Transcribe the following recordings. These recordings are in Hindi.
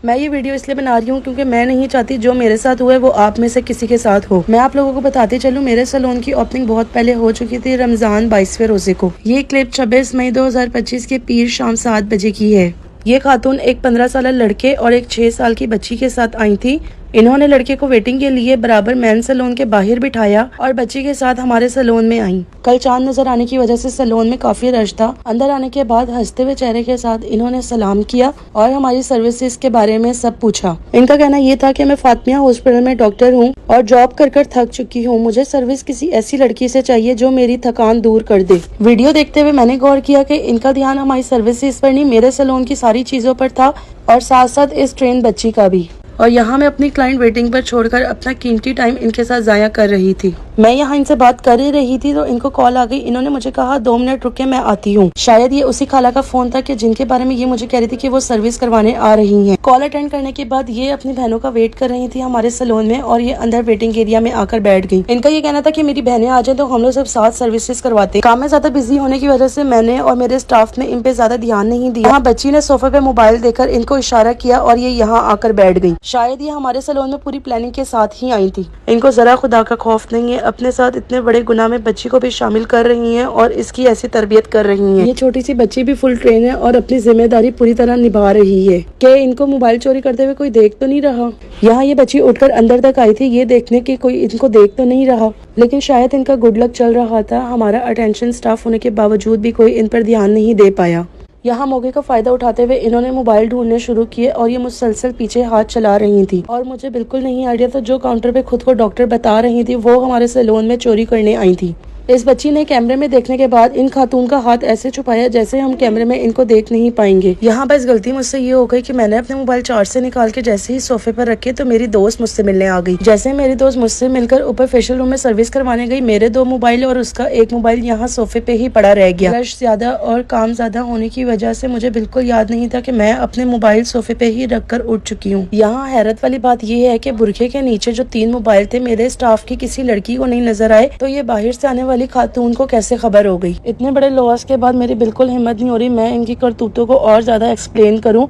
मैं ये वीडियो इसलिए बना रही हूँ क्योंकि मैं नहीं चाहती जो मेरे साथ हुआ है वो आप में से किसी के साथ हो। मैं आप लोगों को बताते चलूँ, मेरे सैलून की ओपनिंग बहुत पहले हो चुकी थी, रमजान 22वें रोजे को। ये क्लिप 26 मई 2025 के पीर शाम 7 बजे की है। ये खातून एक 15 साल लड़के और एक 6 साल की बच्ची के साथ आई थी। इन्होंने लड़के को वेटिंग के लिए बराबर मैन सैलून के बाहर बिठाया और बच्ची के साथ हमारे सैलून में आई। कल चांद नजर आने की वजह से सैलून में काफी रश था। अंदर आने के बाद हंसते हुए चेहरे के साथ इन्होंने सलाम किया और हमारी सर्विसेज के बारे में सब पूछा। इनका कहना ये था कि मैं फातिमा हॉस्पिटल में डॉक्टर हूँ और जॉब कर थक चुकी हूँ। मुझे सर्विस किसी ऐसी लड़की से चाहिए जो मेरी थकान दूर कर दे। वीडियो देखते हुए मैंने गौर किया कि इनका ध्यान हमारी सर्विसेज पर नहीं, मेरे सैलून की सारी चीजों पर था और साथ साथ इस ट्रेन बच्ची का भी। और यहाँ मैं अपनी क्लाइंट वेटिंग पर छोड़कर अपना कीमती टाइम इनके साथ जाया कर रही थी। मैं यहाँ इनसे बात कर ही रही थी तो इनको कॉल आ गई। इन्होंने मुझे कहा 2 मिनट रुके, मैं आती हूँ। शायद ये उसी खाला का फोन था कि जिनके बारे में ये मुझे कह रही थी कि वो सर्विस करवाने आ रही हैं। कॉल अटेंड करने के बाद ये अपनी बहनों का वेट कर रही थी हमारे सैलून में और ये अंदर वेटिंग एरिया में आकर बैठ गई। इनका ये कहना था कि मेरी बहनें आ जाए तो हम लोग सब साथ सर्विसेज करवाते। काम में ज्यादा बिजी होने की वजह से मैंने और मेरे स्टाफ ने इन पे ज्यादा ध्यान नहीं दिया। यहाँ बच्ची ने सोफे पे मोबाइल देकर इनको इशारा किया और ये यहाँ आकर बैठ गई। शायद ये हमारे सैलून में पूरी प्लानिंग के साथ ही आई थी। इनको जरा खुदा का खौफ नहीं है, अपने साथ इतने बड़े गुनाह में बच्ची को भी शामिल कर रही हैं और इसकी ऐसी तरबियत कर रही हैं। ये छोटी सी बच्ची भी फुल ट्रेन है और अपनी जिम्मेदारी पूरी तरह निभा रही है कि इनको मोबाइल चोरी करते हुए कोई देख तो नहीं रहा। यहाँ ये बच्ची उठकर अंदर तक आई थी ये देखने की कोई इनको देख तो नहीं रहा, लेकिन शायद इनका गुड लक चल रहा था। हमारा अटेंशन स्टाफ होने के बावजूद भी कोई इन पर ध्यान नहीं दे पाया। यहाँ मौके का फायदा उठाते हुए इन्होंने मोबाइल ढूंढने शुरू किए और ये मुसलसल पीछे हाथ चला रही थी और मुझे बिल्कुल नहीं आइडिया था जो काउंटर पे खुद को डॉक्टर बता रही थी वो हमारे सैलून में चोरी करने आई थी। इस बच्ची ने कैमरे में देखने के बाद इन खातून का हाथ ऐसे छुपाया जैसे हम कैमरे में इनको देख नहीं पाएंगे। यहाँ बस गलती मुझसे ये हो गई कि मैंने अपने मोबाइल चार्ज से निकाल के जैसे ही सोफे पर रखे तो मेरी दोस्त मुझसे मिलने आ गई। जैसे मेरी दोस्त मुझसे मिलकर ऊपर फेशियल रूम में सर्विस करवाने गई, मेरे 2 मोबाइल और उसका 1 मोबाइल यहाँ सोफे पे ही पड़ा रह गया। रश ज्यादा और काम ज्यादा होने की वजह से मुझे बिल्कुल याद नहीं था कि मैं अपने मोबाइल सोफे पे ही रख कर उठ चुकी हूँ। यहाँ हैरत वाली बात यह है कि बुरखे के नीचे जो 3 मोबाइल थे मेरे स्टाफ की किसी लड़की को नहीं नजर आए, तो ये बाहर से आने वाली खातून को कैसे खबर हो गई। इतने बड़े लॉस के बाद मेरी बिल्कुल हिम्मत नहीं हो रही मैं इनकी करतूतों को और ज्यादा एक्सप्लेन करूं।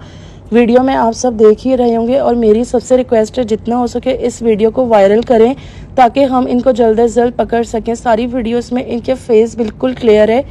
वीडियो में आप सब देख ही रहे होंगे और मेरी सबसे रिक्वेस्ट है जितना हो सके इस वीडियो को वायरल करें ताकि हम इनको जल्द से जल्द पकड़ सकें। सारी वीडियोस में इनके फेस बिल्कुल क्लियर है।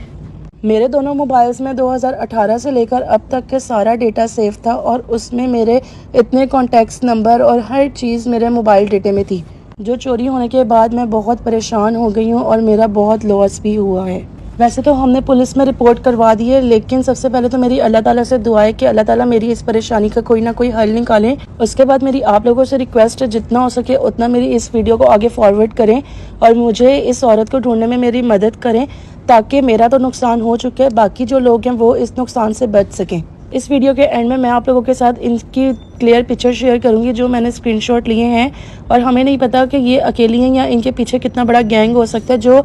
मेरे दोनों मोबाइल्स में 2018 से लेकर अब तक के सारा डेटा सेव था और उसमें मेरे इतने कॉन्टेक्ट्स नंबर और हर चीज़ मेरे मोबाइल डेटे में थी। जो चोरी होने के बाद मैं बहुत परेशान हो गई हूँ और मेरा बहुत लॉस भी हुआ है। वैसे तो हमने पुलिस में रिपोर्ट करवा दी है, लेकिन सबसे पहले तो मेरी अल्लाह ताला से दुआ है कि अल्लाह ताला मेरी इस परेशानी का कोई ना कोई हल निकालें। उसके बाद मेरी आप लोगों से रिक्वेस्ट है जितना हो सके उतना मेरी इस वीडियो को आगे फॉरवर्ड करें और मुझे इस औरत को ढूंढने में मेरी मदद करें ताकि मेरा तो नुकसान हो चुका है, बाकी जो लोग हैं वो इस नुकसान से बच सकें। इस वीडियो के एंड में मैं आप लोगों के साथ इनकी क्लियर पिक्चर शेयर करूंगी जो मैंने स्क्रीनशॉट लिए हैं और हमें नहीं पता कि ये अकेली हैं या इनके पीछे कितना बड़ा गैंग हो सकता है जो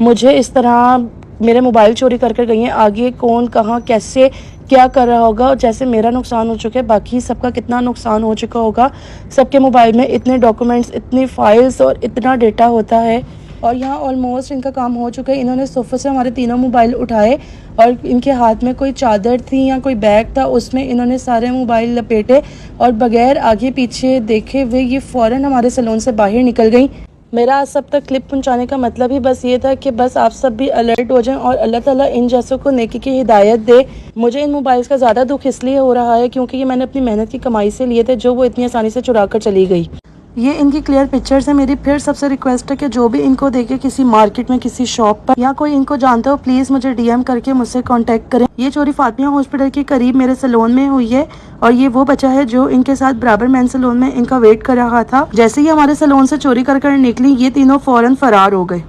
मुझे इस तरह मेरे मोबाइल चोरी करके गई हैं। आगे कौन कहाँ कैसे क्या कर रहा होगा, जैसे मेरा नुकसान हो चुका है बाकी सबका कितना नुकसान हो चुका होगा। सबके मोबाइल में इतने डॉक्यूमेंट्स, इतनी फाइल्स और इतना डेटा होता है और यहाँ ऑलमोस्ट इनका काम हो चुका है। इन्होंने सोफे से हमारे तीनों मोबाइल उठाए और इनके हाथ में कोई चादर थी या कोई बैग था, उसमें इन्होंने सारे मोबाइल लपेटे और बगैर आगे पीछे देखे हुए ये फ़ौरन हमारे सैलून से बाहर निकल गई। मेरा आज सब तक क्लिप पहुंचाने का मतलब ही बस ये था कि बस आप सब भी अलर्ट हो जाएं और अल्लाह ताला इन जैसों को नेकी की हिदायत दे। मुझे इन मोबाइल्स का ज़्यादा दुख इसलिए हो रहा है क्योंकि ये मैंने अपनी मेहनत की कमाई से लिए थे जो वो इतनी आसानी से चुरा कर चली गई। ये इनकी क्लियर पिक्चर्स है। मेरी फिर सबसे रिक्वेस्ट है कि जो भी इनको देखे किसी मार्केट में, किसी शॉप पर या कोई इनको जानता हो, प्लीज मुझे डीएम करके मुझसे कांटेक्ट करें। ये चोरी फातिमा हॉस्पिटल के करीब मेरे सैलून में हुई है और ये वो बच्चा है जो इनके साथ बराबर मैन सैलून में इनका वेट कर रहा था। जैसे ही हमारे सैलून से चोरी कर निकली ये तीनों फौरन फरार हो गए।